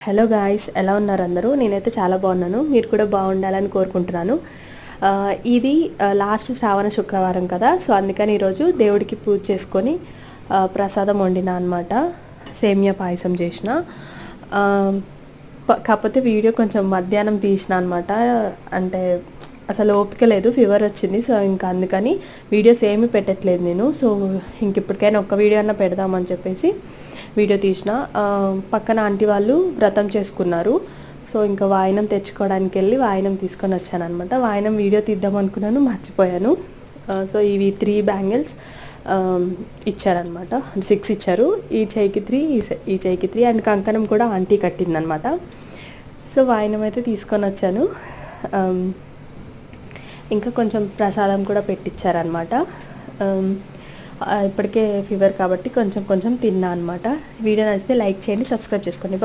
Hello guys, ఎలా ఉన్నారు అందరూ? నేనైతే చాలా బాగున్నాను. మీరు కూడా బాగుండాలని కోరుకుంటున్నాను. ఇది లాస్ట్ శ్రావణ శుక్రవారం కదా, సో అందుకని ఈరోజు దేవుడికి పూజ చేసుకొని ప్రసాదం వండినా అనమాట. సేమియా పాయసం చేసిన. కాకపోతే వీడియో కొంచెం మధ్యాహ్నం తీసిన అనమాట. అంటే అసలు ఓపిక లేదు, ఫీవర్ వచ్చింది. సో ఇంకా అందుకని వీడియోస్ ఏమీ పెట్టట్లేదు నేను. సో ఇంక ఇప్పటికైనా ఒక్క వీడియో అన్నా పెడదామని చెప్పేసి వీడియో తీసిన. పక్కన ఆంటీ వాళ్ళు వ్రతం చేసుకున్నారు. సో ఇంకా వాయినం తెచ్చుకోవడానికి వెళ్ళి వాయినం తీసుకొని వచ్చాను అనమాట. వాయినం వీడియో తీద్దాం అనుకున్నాను, మర్చిపోయాను. సో ఇవి 3 బ్యాంగిల్స్ ఇచ్చారనమాట. 6 ఇచ్చారు. ఈ చేయికి 3, ఈ చేయికి 3 అండ్ కంకణం కూడా ఆంటీ కట్టిందనమాట. సో వాయినం అయితే తీసుకొని వచ్చాను. ఇంకా కొంచెం ప్రసాదం కూడా పెట్టించారనమాట. ఇప్పటికే ఫీవర్ కాబట్టి కొంచెం తిన్నా అనమాట. వీడియో నచ్చితే లైక్ చేయండి, సబ్స్క్రైబ్ చేసుకోండి.